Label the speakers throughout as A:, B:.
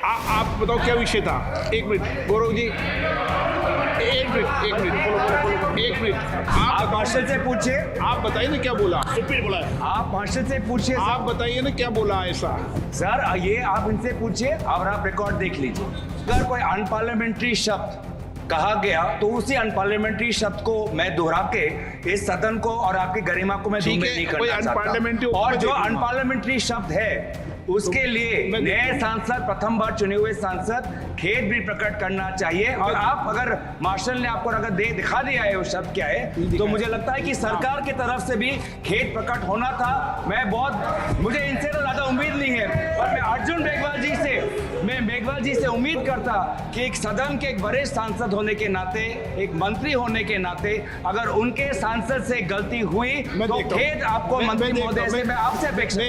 A: आप बताओ क्या विषय था। एक मिनट गौरव जी, एक मिनट
B: आप मार्शल से पूछिए।
A: आप बताइए ना क्या बोला। सुप्रीम बोला है।
B: आप मार्शल से पूछिए।
A: आप बताइए ना क्या बोला ऐसा।
B: सर ये आप इनसे पूछिए और आप रिकॉर्ड देख लीजिए। अगर कोई अनपार्लियामेंट्री शब्द कहा गया तो उसी अनपार्लियामेंट्री शब्द को मैं दोहरा के इस सदन को और आपकी गरिमा को मैं धूमिल नहीं करना चाहता। और जो अनपार्लियामेंट्री शब्द है उसके लिए नए सांसद, प्रथम बार चुने हुए सांसद खेद भी प्रकट करना चाहिए। और आप अगर मार्शल ने आपको अगर दिखा दिया है वो शब्द क्या है, तो मुझे लगता है कि सरकार की तरफ से भी खेद प्रकट होना था। मुझे इनसे तो ज्यादा उम्मीद नहीं है, और मैं अर्जुन मेघवाल जी से उम्मीद करता कि एक सदन के एक वरिष्ठ सांसद होने के नाते, एक मंत्री होने के नाते, अगर उनके सांसद से गलती हुई तो खेद आपको मंत्री महोदय से मैं आपसे अपेक्षा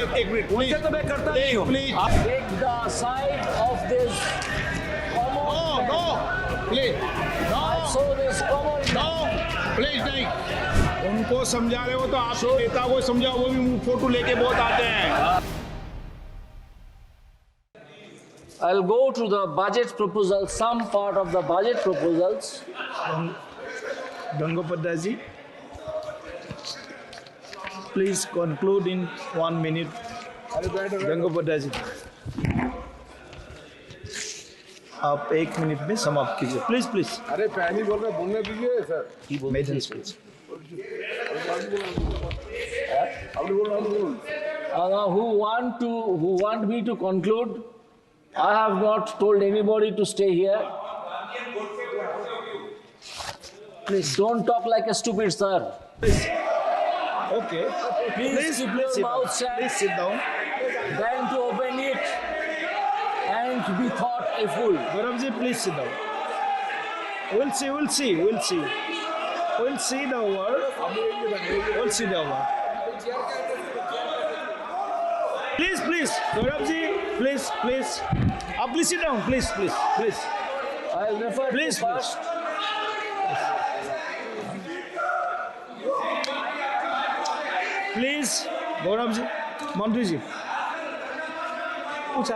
B: उनसे तो मैं करता नहीं हूँ।
C: Take the side of this common
A: No, please.
C: so this common
A: please नहीं। उनको समझा रहे हो तो आप नेता को समझाओ, वो भी फोटो लेके बहुत आते हैं।
C: I'll go to the budget proposal, some part of the budget proposals.
D: Gangapathy ji, please conclude in 1 minute. Gangopadhyay जी, आप 1 मिनट में समाप्त कीजिए प्लीज प्लीज।
E: अरे पहली बोल रहे बोलने दीजिए sir.
D: Major speech.
C: Who want me to conclude? I have not told anybody to stay here. Please don't talk like a stupid sir.
D: Okay.
C: Please keep your mouth shut.
D: Please sit down.
C: Trying to open it and to be thought a fool.
D: Gaurav ji, please sit down. We'll see the word. We'll see the word. Please, Gaurav ji, please. Please sit down, please.
C: I'll refer
D: Please,
C: to first.
D: Please Gaurav ji, मंत्री जी, पूछा।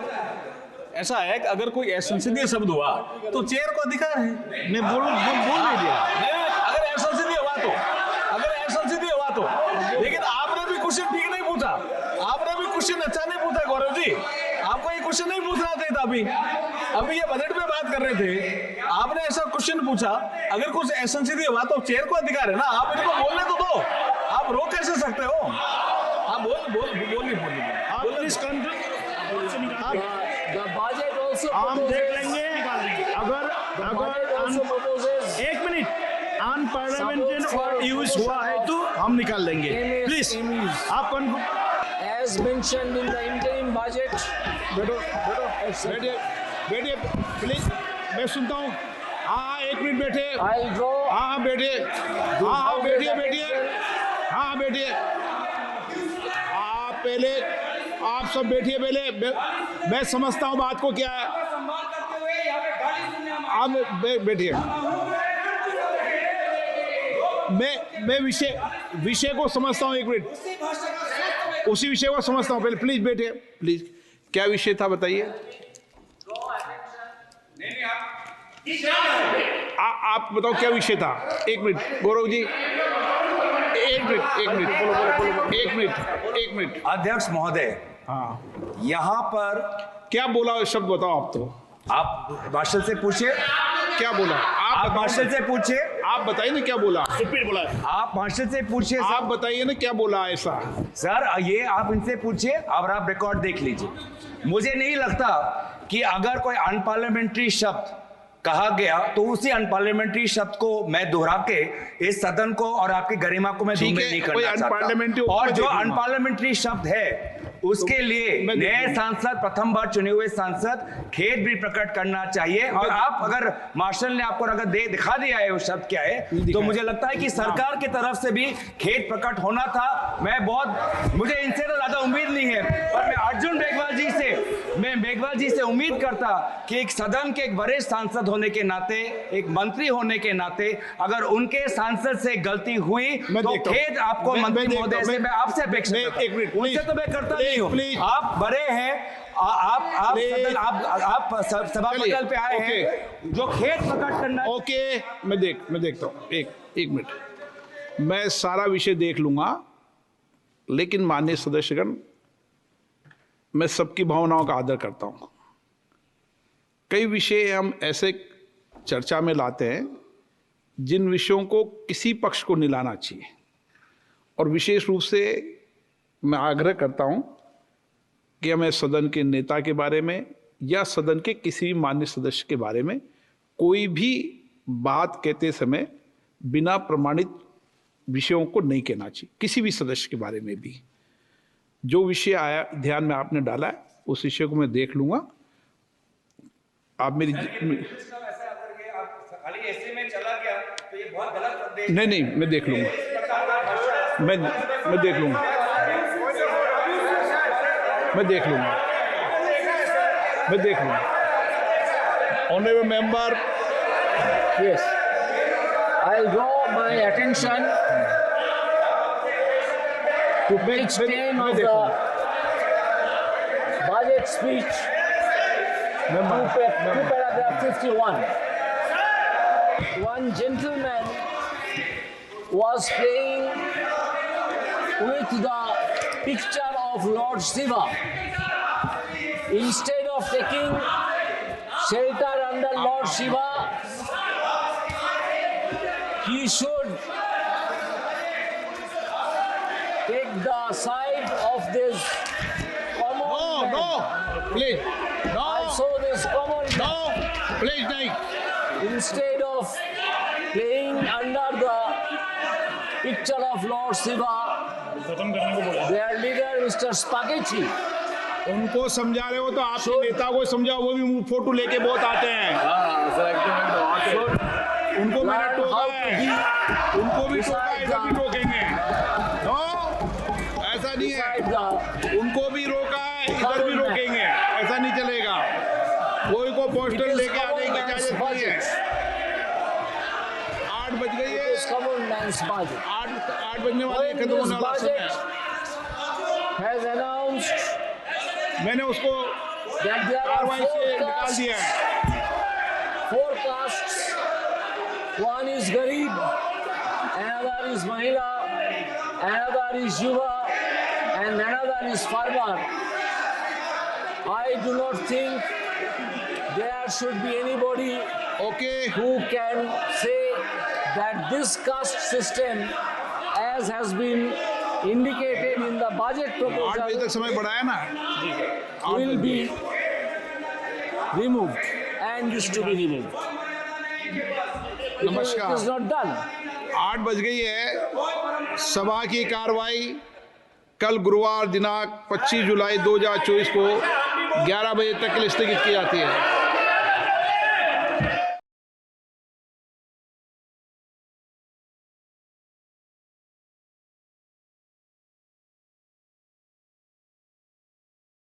F: ऐसा है कि अगर कोई असंसदीय शब्द हुआ तो चेयर को अधिकार है।
D: मैं बोल नहीं दिया।
F: अगर असंसदीय हुआ तो लेकिन आपने भी क्वेश्चन ठीक नहीं पूछा। आपने भी क्वेश्चन अच्छा नहीं पूछा गौरव जी। आपको ये क्वेश्चन नहीं पूछना चाहिए था। अभी ये बजट पे बात कर रहे थे, आपने ऐसा क्वेश्चन पूछा। अगर कुछ असंसदीय हुआ तो चेयर को अधिकार है ना, आप इनको बोलने तो दो। आप रोक कैसे सकते हो? आप बोलिए।
C: The budget also
D: हम देख लेंगे। अगर 1 मिनट अनपार्लियामेंट्री यूज हुआ है तो हम निकाल लेंगे। प्लीज आप
C: as mentioned in the interim budget.
A: बैठिए प्लीज, मैं सुनता हूँ। हाँ 1 मिनट बैठे।
C: I'll draw.
A: हाँ बैठिए। आप सब बैठिए पहले। मैं समझता हूँ बात को क्या है। आप बैठिए। मैं विषय को समझता हूँ। 1 मिनट उसी विषय को समझता हूँ। पहले प्लीज बैठिए। प्लीज क्या विषय था बताइए। आप बताओ क्या विषय था। 1 मिनट गौरव जी, एक मिनट।
B: अध्यक्ष महोदय,
A: हाँ
B: यहाँ पर
A: क्या बोला शब्द बताओ। आप तो
B: आप मार्शल से पूछिए।
A: क्या बोला
B: आप मार्शल से पूछिए।
A: आप बताइए ना क्या बोला। सुप्रीम बोला है।
B: आप मार्शल से पूछिए।
A: आप बताइए ना क्या बोला ऐसा।
B: सर ये आप इनसे पूछिए और आप रिकॉर्ड देख लीजिए। मुझे नहीं लगता कि अगर कोई अनपार्लियामेंट्री शब्द कहा गया तो उसी अनपार्लियामेंट्री शब्द को मैं दोहरा के इस सदन को और आपकी गरिमा को मैं धूमिल नहीं करना चाहता। और जो अनपार्लियामेंट्री शब्द है उसके लिए नए सांसद, प्रथम बार चुने हुए सांसद खेद भी प्रकट करना चाहिए। और आप अगर मार्शल ने आपको अगर दिखा दिया है वो शब्द क्या है, तो मुझे लगता है कि सरकार की तरफ से भी खेद प्रकट होना था। मुझे इनसे तो ज्यादा उम्मीद नहीं है, पर मैं अर्जुन मेघवाल जी से उम्मीद करता कि एक सदन के एक वरिष्ठ सांसद होने के नाते, एक मंत्री होने के नाते, अगर उनके सांसद से गलती हुई तो खेद आपको मंत्री महोदय से मैं आपसे अपेक्षा उनसे तो मैं करता नहीं हूँ। आप बड़े हैं, आप
A: Please.
B: सदन आप सभा
A: चलिए,
B: मंडल पे आए हैं जो खेत प्रकट करना
A: ओके, मैं देखता हूँ, एक मिनट, मैं सारा विषय देख लूंगा, लेकिन माननीय सदस्यगण, मैं सबकी भावनाओं का आदर करता हूँ। कई विषय हम ऐसे चर्चा में लाते हैं जिन विषयों को किसी पक्ष को नहीं लाना चाहिए, और विशेष रूप से मैं आग्रह करता हूं कि हमें सदन के नेता के बारे में या सदन के किसी भी मान्य सदस्य के बारे में कोई भी बात कहते समय बिना प्रमाणित विषयों को नहीं कहना चाहिए। किसी भी सदस्य के बारे में भी जो विषय आया ध्यान में आपने डाला है उस विषय को मैं देख लूंगा। आप मेरी नहीं, मैं देख लूंगा, मैं देख लूंगा, मैं देख लूंगा। Honourable member,
C: Yes. I'll draw my attention to page 10 of the budget speech, to paragraph 51. One gentleman was playing with the picture of Lord Shiva. Instead of taking shelter under Lord Shiva, he should take the side of this common man.
A: Please,
C: Also this common man.
A: Please नहीं,
C: Instead of playing under the picture of Lord Shiva, their leader Mr. Spaghetti
A: उनको समझा रहे हो तो आपके नेता को समझाओ, वो भी फोटो लेके बहुत आते हैं, उनको मैंने
C: learn
A: टोका
C: how to
A: है,
C: be
A: उनको भी टोका है,
C: beside
A: इधर भी
C: the,
A: टोकेंगे। नो, ऐसा नहीं है,
C: beside the
A: उनको भी रोका है, इधर भी रोकेंगे, ऐसा नहीं चलेगा। कोई को
C: it
A: पोस्टर
C: is
A: लेके आने
C: common
A: की
C: man's
A: इजाजत नहीं है।
C: budget.
A: 8 बज गई
C: It is
A: है,
C: common man's budget.
A: 8 बजने वाले
C: When
A: खत्म
C: this
A: होने वाला समय
C: budget
A: है।
C: has announced
A: मैंने उसको
C: that there are
A: कार्रवाई से निकाल दिया है।
C: four castes. One is Garib, another is Mahila, another is Yuva, and another is Farmer. I do not think there should be anybody
A: okay,
C: who can say that this caste system, as has been indicated in the budget
A: 8 बजे
C: proposal,
A: तक समय बढ़ाया ना,
C: will be removed and is to be removed. It
A: नमस्कार।
C: is not done.
A: 8 बज गई है। सभा की कार्रवाई कल गुरुवार दिनांक 25 जुलाई 2024 को 11 बजे तक के लिए स्थगित की जाती है।